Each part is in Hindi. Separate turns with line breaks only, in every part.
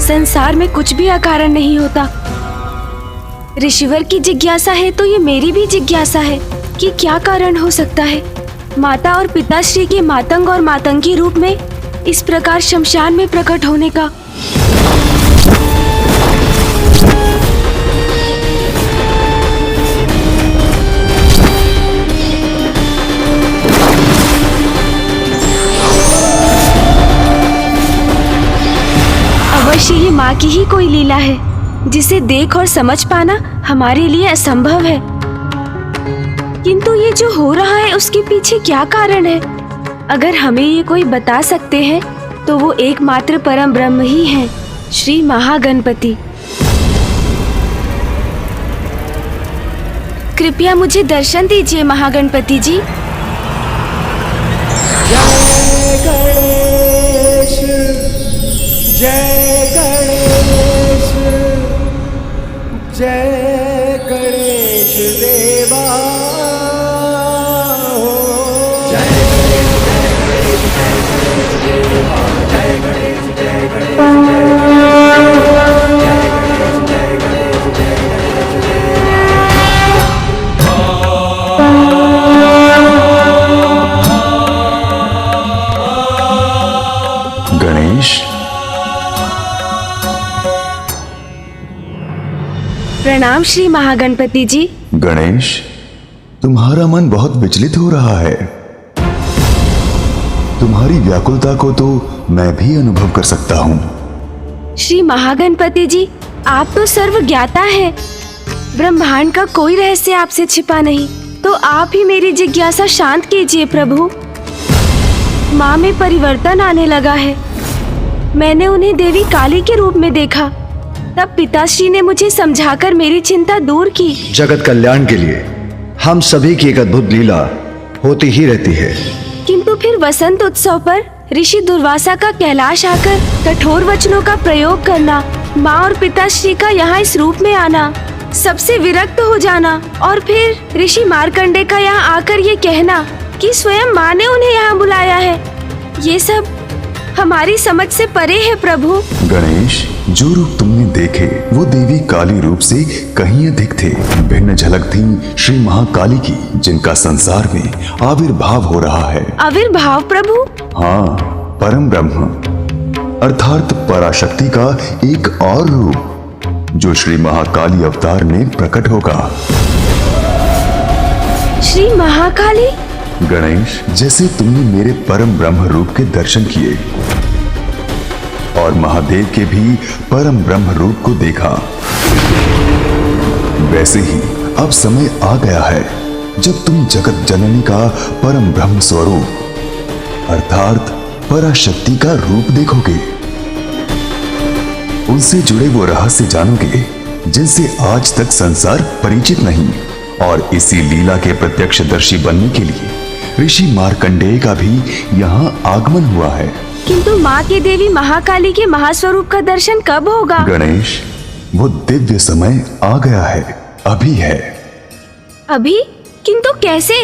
संसार में कुछ भी अकारण नहीं होता। ऋषिवर की जिज्ञासा है तो ये मेरी भी जिज्ञासा है कि क्या कारण हो सकता है माता और पिताश्री के मातंग और मातंगी रूप में इस प्रकार शमशान में प्रकट होने का। अवश्य ही माँ की ही कोई लीला है जिसे देख और समझ पाना हमारे लिए असंभव है। किंतु ये जो हो रहा है उसके पीछे क्या कारण है? अगर हमें ये कोई बता सकते हैं तो वो एकमात्र परम ब्रह्म ही हैं, श्री महागणपति। कृपया मुझे दर्शन दीजिए महागणपति जी।
जय गणेश, जय गणेश, जय गणेश देवा।
गणेश,
प्रणाम श्री महागणपति जी।
गणेश, तुम्हारा मन बहुत विचलित हो रहा है। तुम्हारी व्याकुलता को तो मैं भी अनुभव कर सकता हूँ।
श्री महागणपति जी, आप तो सर्व ज्ञाता हैं। ब्रह्मांड का कोई रहस्य आपसे छिपा नहीं, तो आप ही मेरी जिज्ञासा शांत कीजिए प्रभु। माँ में परिवर्तन आने लगा है। मैंने उन्हें देवी काली के रूप में देखा, तब पिताश्री ने मुझे समझाकर मेरी चिंता दूर की।
जगत कल्याण के लिए हम सभी की एक अद्भुत लीला होती ही रहती है।
किंतु फिर वसंत उत्सव पर ऋषि दुर्वासा का कैलाश आकर कठोर वचनों का प्रयोग करना, माँ और पिताश्री का यहाँ इस रूप में आना, सबसे विरक्त हो जाना और फिर ऋषि मार्कंडे का यहाँ आकर ये कहना कि स्वयं माँ ने उन्हें यहाँ बुलाया है, ये सब हमारी समझ से परे है प्रभु।
गणेश, जो रूप तुमने देखे वो देवी काली रूप से कहीं अधिक थे। भिन्न झलक थी श्री महाकाली की, जिनका संसार में आविर्भाव हो रहा है।
आविर्भाव प्रभु?
हाँ, परम ब्रह्म अर्थात पराशक्ति का एक और रूप जो श्री महाकाली अवतार में प्रकट होगा।
श्री महाकाली?
गणेश, जैसे तुमने मेरे परम ब्रह्म रूप के दर्शन किए और महादेव के भी परम ब्रह्म रूप को देखा, वैसे ही अब समय आ गया है जब तुम जगत जननी का परम ब्रह्म स्वरूप अर्थात पराशक्ति का रूप देखोगे। उनसे जुड़े वो रहस्य जानोगे जिनसे आज तक संसार परिचित नहीं, और इसी लीला के प्रत्यक्षदर्शी बनने के लिए ऋषि मार्कंडेय का भी यहाँ आगमन हुआ है।
किंतु माँ की देवी महाकाली के महास्वरूप का दर्शन कब होगा?
गणेश, वो दिव्य समय आ गया है, अभी है।
अभी? किंतु कैसे?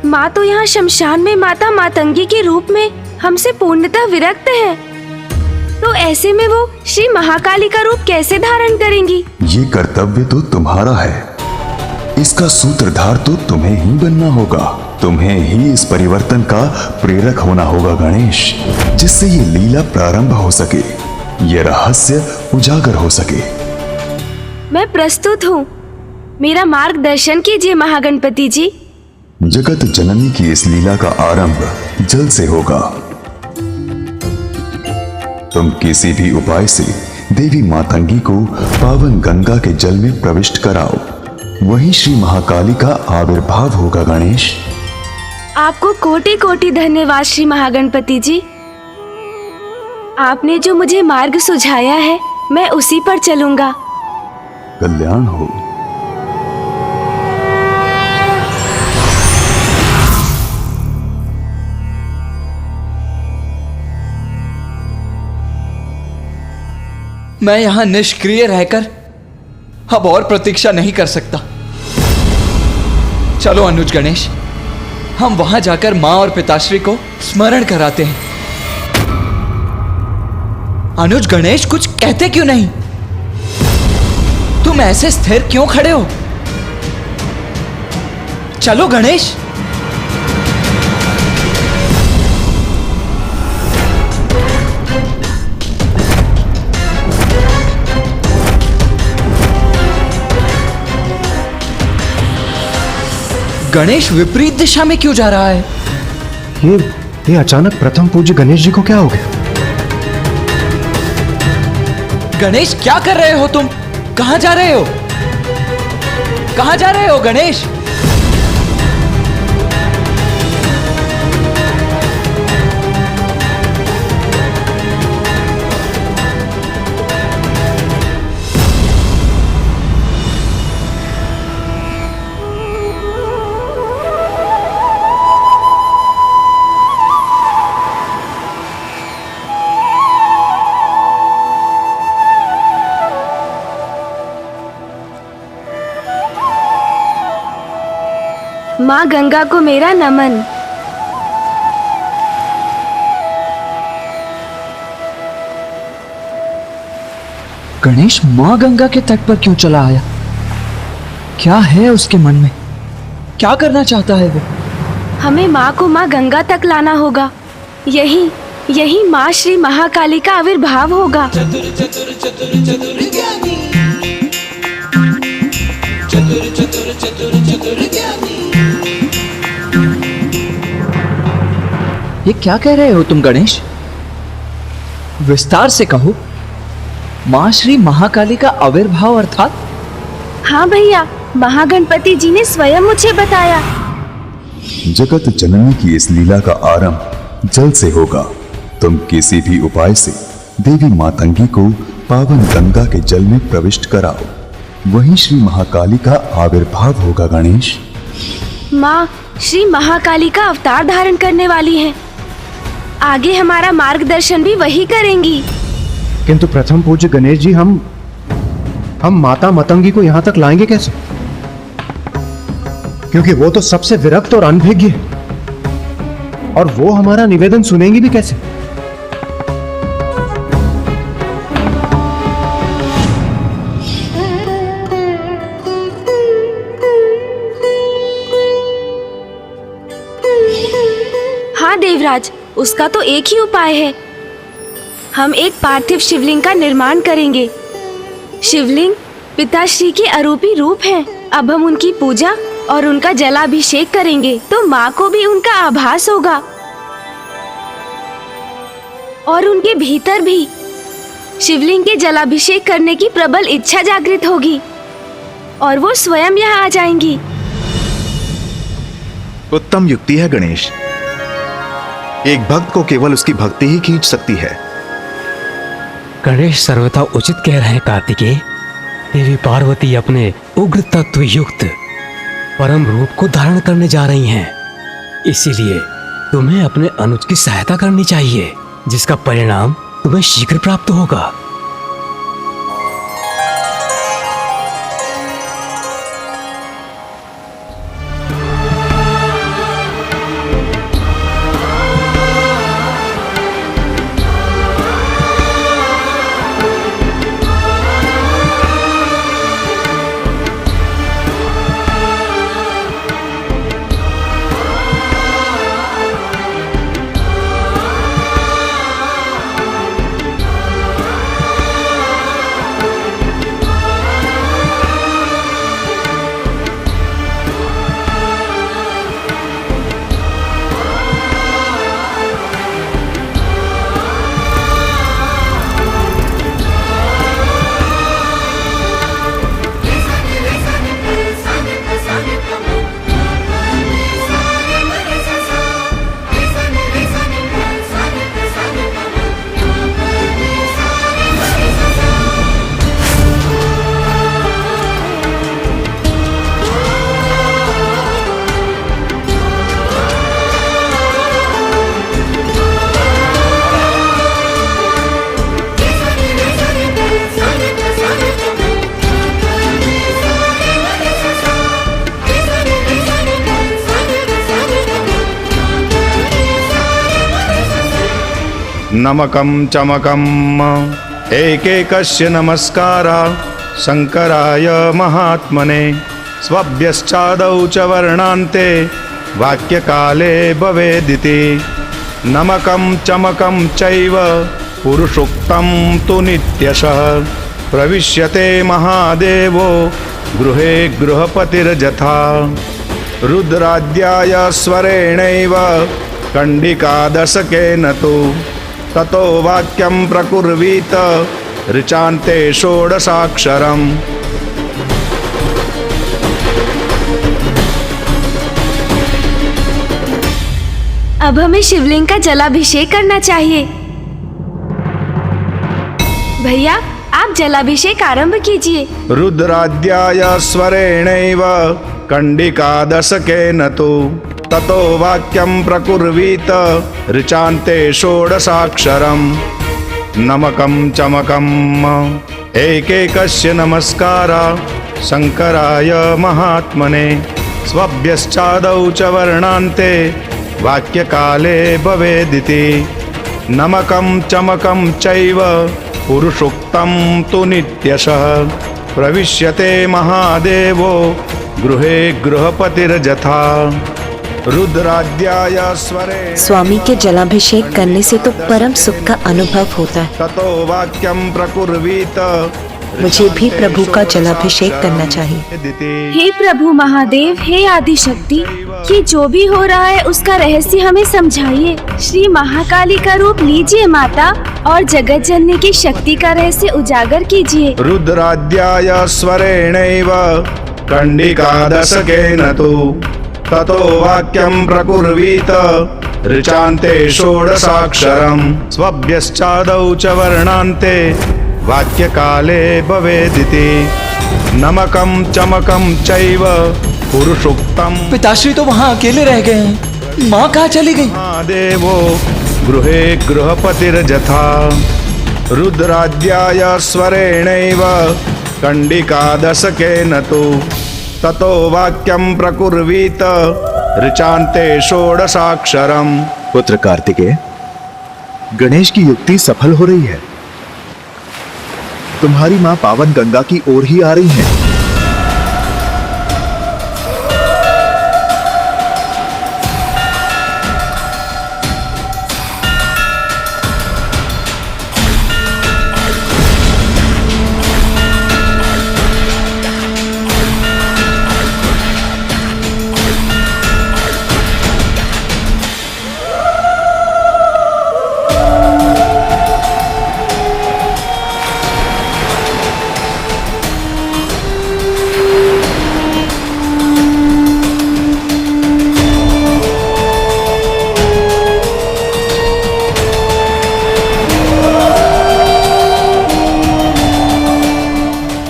माँ तो यहाँ शमशान में माता मातंगी के रूप में हमसे पूर्णतः विरक्त है, तो ऐसे में वो श्री महाकाली का रूप कैसे धारण करेंगी?
ये कर्तव्य तो तुम्हारा है, इसका सूत्रधार तो तुम्हें ही बनना होगा। तुम्हें ही इस परिवर्तन का प्रेरक होना होगा गणेश, जिससे ये लीला प्रारंभ हो सके, ये रहस्य उजागर हो सके।
मैं प्रस्तुत हूँ, मेरा मार्गदर्शन कीजिए महागणपति जी।
जगत जननी की इस लीला का आरंभ जल से होगा। तुम किसी भी उपाय से देवी मातंगी को पावन गंगा के जल में प्रविष्ट कराओ, वहीं श्री महाकाली का आविर्भाव होगा गणेश।
आपको कोटि कोटि धन्यवाद श्री महागणपति जी। आपने जो मुझे मार्ग सुझाया है मैं उसी पर चलूंगा।
कल्याण हो।
मैं यहाँ निष्क्रिय रहकर अब और प्रतीक्षा नहीं कर सकता। चलो अनुज गणेश, हम वहां जाकर माँ और पिताश्री को स्मरण कराते हैं। अनुज, गणेश कुछ कहते क्यों नहीं? तुम ऐसे स्थिर क्यों खड़े हो? चलो गणेश। गणेश विपरीत दिशा में क्यों जा रहा है?
ये अचानक प्रथम पूज्य गणेश जी को क्या हो गया?
गणेश क्या कर रहे हो तुम? कहां जा रहे हो? कहां जा रहे हो गणेश?
माँ गंगा को मेरा नमन।
गणेश मां गंगा के तट पर क्यों चला आया? क्या है उसके मन में? क्या करना चाहता है वो?
हमें माँ को माँ गंगा तक लाना होगा। यही यही माँ श्री महाकाली का आविर्भाव होगा।
ये क्या कह रहे हो तुम गणेश? विस्तार से कहो। मां श्री महाकाली का आविर्भाव अर्थात?
हाँ भैया, महागणपति जी ने स्वयं मुझे बताया।
जगत जननी की इस लीला का आरंभ जल से होगा। तुम किसी भी उपाय से देवी मातंगी को पावन गंगा के जल में प्रविष्ट कराओ, वहीं श्री महाकाली का आविर्भाव होगा गणेश।
माँ श्री महाकाली का अवतार धारण करने वाली हैं। आगे हमारा मार्गदर्शन भी वही करेंगी।
किंतु प्रथम पूज्य गणेश जी, हम माता मतंगी को यहां तक लाएंगे कैसे? क्योंकि वो तो सबसे विरक्त और अनभिज्ञ है, और वो हमारा निवेदन सुनेंगी भी कैसे?
हाँ देवराज, उसका तो एक ही उपाय है। हम एक पार्थिव शिवलिंग का निर्माण करेंगे। शिवलिंग पिताश्री के अरूपी रूप हैं। अब हम उनकी पूजा और उनका जलाभिषेक करेंगे तो माँ को भी उनका आभास होगा, और उनके भीतर भी शिवलिंग के जलाभिषेक करने की प्रबल इच्छा जागृत होगी और वो स्वयं यहाँ आ जाएंगी।
उत्तम युक्ति है गणेश। एक भक्त को केवल उसकी भक्ति ही खींच सकती है।
गणेश सर्वथा उचित कह रहे हैं कार्तिकेय। देवी पार्वती अपने उग्र तत्व युक्त परम रूप को धारण करने जा रही हैं। इसीलिए तुम्हें अपने अनुज की सहायता करनी चाहिए, जिसका परिणाम तुम्हें शीघ्र प्राप्त होगा।
नमकं चमकम् एकैकस्य नमस्कारा शंकराय महात्मने स्वभ्यश्चादौ च वर्णान्ते वाक्यकाले भवेदिति नमकं चमकं चैव पुरुषोक्तं तु नित्यशः प्रविश्यते महादेवो गृहे गृहपतिर्यथा रुद्राद्याय स्वरेणैव कंडिकादशकेन तु ततो वाक्यं प्रकुर्वीत ऋचान्ते षोडशाक्षरम्
अब हमें शिवलिंग का जलाभिषेक करना चाहिए। भैया आप जलाभिषेक आरंभ कीजिए।
रुद्राद्याय स्वरेणैव कंडिकादशकेन तु ततो वाक्यं प्रकुर्वीत ऋचान्ते षोडशाक्षरम् नमकं चमकम् एकैकस्य नमस्कारा शंकराय महात्मने स्वभ्यश्चादौ च वर्णान्ते वाक्यकाले भवेदिति नमकं चमकं चैव पुरुषोक्तं तु नित्यशः प्रविश्यते महादेवो गृहे गृहपतिर्यथा रुद्राद्याय स्वरे।
स्वामी के जलाभिषेक करने से तो परम सुख का अनुभव होता है।
ततो वाक्यं प्रकुर्वीत
मुझे भी प्रभु का जलाभिषेक करना चाहिए।
हे प्रभु महादेव, हे आदि शक्ति, ये जो भी हो रहा है उसका रहस्य हमें समझाइए। श्री महाकाली का रूप लीजिए माता और जगत जननी की शक्ति का रहस्य उजागर कीजिए।
रुद्राद्याय स्वरेणैव कंडिकादशकेन तु ततो वाक्यं प्रकुर्वीत ऋचान्ते षोडशाक्षरम् स्वभ्यश्चादौ च वर्णान्ते वाक्यकाले भवेदिति नमकं चमकं चैव पुरुषोक्तं।
पिताश्री तो वहाँ अकेले रह गए हैं, माँ कहाँ चली गई?
महादेवो गृहे गृहपतिर्यथा रुद्राद्याय स्वरेणैव कंडिकादशकेन तु ततो वाक्यं प्रकुर्वीत ऋचान्ते षोडशाक्षरम्।
पुत्र कार्तिकेय, गणेश की युक्ति सफल हो रही है। तुम्हारी माँ पावन गंगा की ओर ही आ रही है।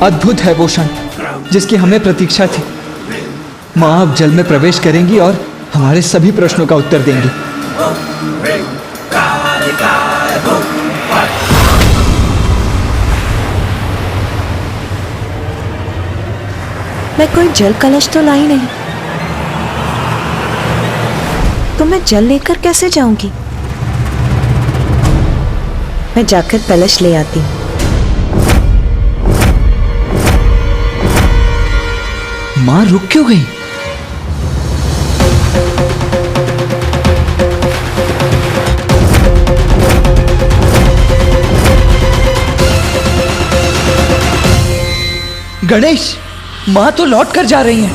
अद्भुत है वो क्षण जिसकी हमें प्रतीक्षा थी। माँ अब जल में प्रवेश करेंगी और हमारे सभी प्रश्नों का उत्तर देंगी।
मैं कोई जल कलश तो लाई नहीं, तो मैं जल लेकर कैसे जाऊंगी? मैं जाकर कलश ले आती हूँ।
माँ रुक क्यों गई? गणेश, माँ तो लौट कर जा रही हैं।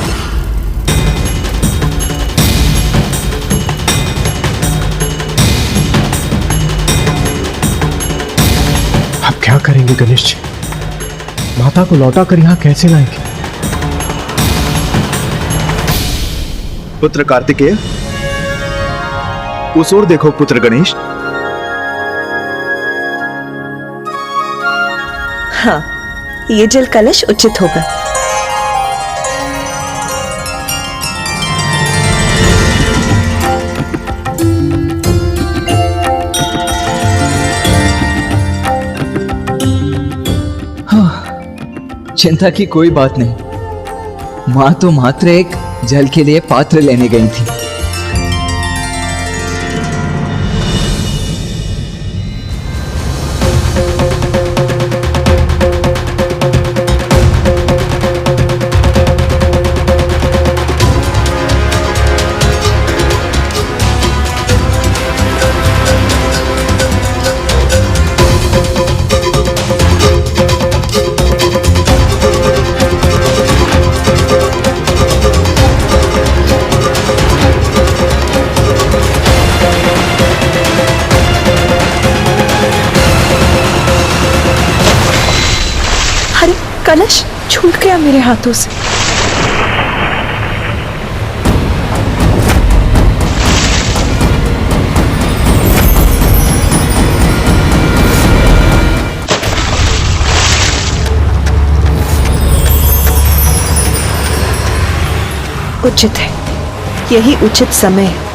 अब क्या करेंगे गणेश जी? माता को लौटा कर यहाँ कैसे लाएंगे?
पुत्र कार्तिकेय, उस ओर देखो पुत्र गणेश।
हाँ, ये जल कलश उचित होगा।
चिंता की कोई बात नहीं। माँ तो मात्र एक जल के लिए पात्र लेने गई थी।
कलश छूट गया मेरे हाथों से। उचित है, यही उचित समय है।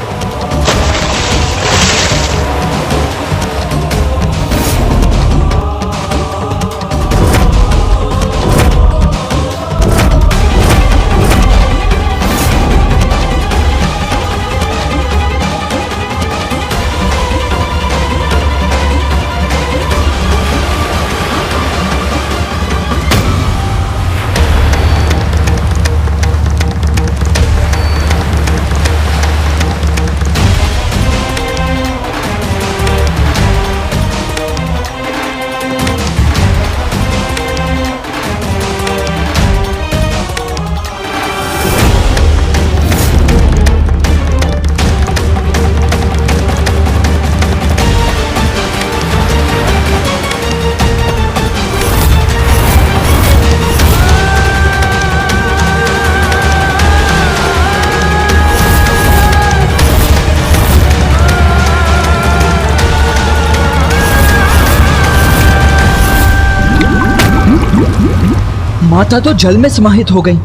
माता तो जल में समाहित हो गई।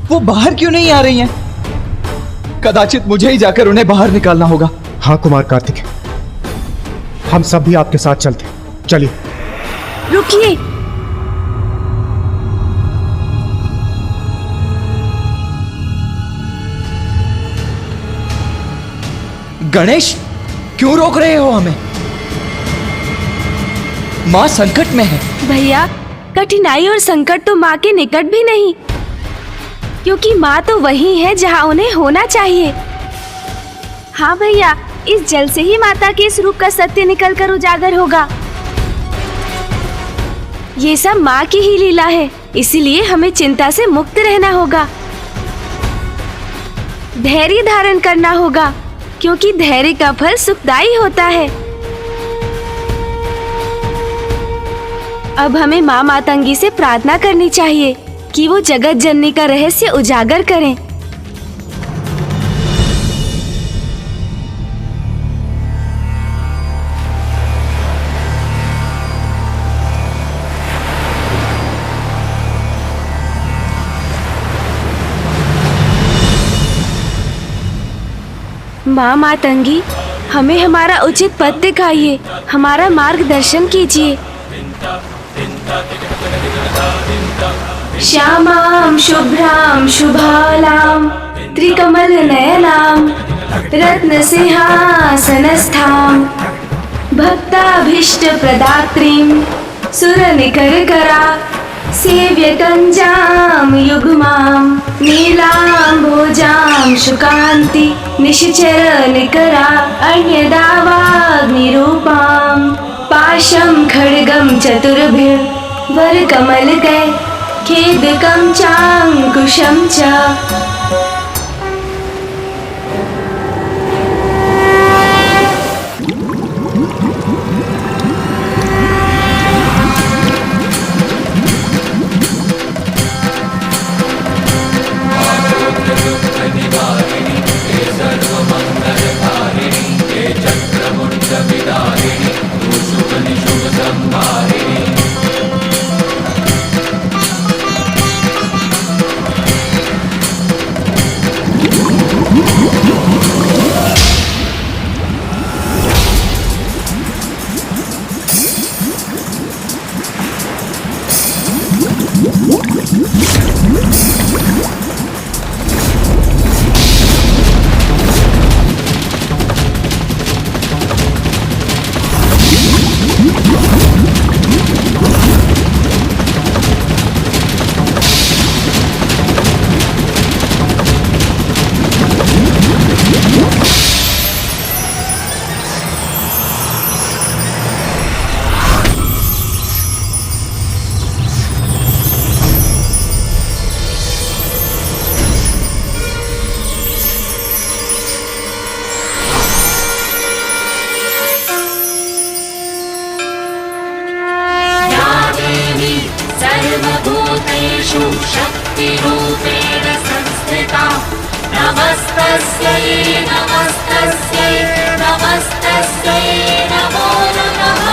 वो बाहर क्यों नहीं आ रही हैं? कदाचित मुझे ही जाकर उन्हें बाहर निकालना होगा।
हाँ कुमार कार्तिक, हम सब भी आपके साथ चलते। चलिए।
रुकिए।
गणेश, क्यों रोक रहे हो हमें? माँ संकट में है।
भैया, कठिनाई और संकट तो माँ के निकट भी नहीं, क्योंकि माँ तो वही है जहाँ उन्हें होना चाहिए। हाँ भैया, इस जल से ही माता के इस रूप का सत्य निकलकर उजागर होगा। ये सब माँ की ही लीला है, इसीलिए हमें चिंता से मुक्त रहना होगा। धैर्य धारण करना होगा, क्योंकि धैर्य का फल सुखदायी होता है। अब हमें माँ मातंगी से प्रार्थना करनी चाहिए कि वो जगत जननी का रहस्य उजागर करें। माँ मातंगी, हमें हमारा उचित पथ दिखाइए, हमारा मार्गदर्शन कीजिए। श्यामां शुभ्रां शुभालां त्रिकमल नयनां रत्न सिंहासनस्थां भक्ताभीष्ट प्रदात्रीं सुरनिकरकरा सेव्यकञ्जां युग्मां नीलाम्भोजां शुकान्ति निश्चर निकरा अन्यदावाग्निरूपां पाशं खड्गं चतुर्भिः वरकमलकै खेदकं चाङ्कुशं च।
सर्वभूतेषु शक्तिरूपेण संस्थिता नमस्तस्यै नमस्तस्यै नमस्तस्यै नमो नमः।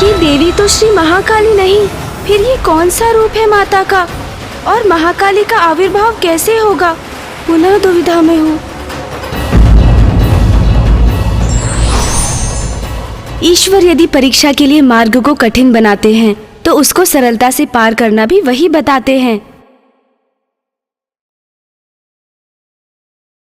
ये देवी तो श्री महाकाली नहीं, फिर ये कौन सा रूप है माता का? और महाकाली का आविर्भाव कैसे होगा? पुनः दुविधा में हूँ। ईश्वर यदि परीक्षा के लिए मार्ग को कठिन बनाते हैं तो उसको सरलता से पार करना भी वही बताते हैं।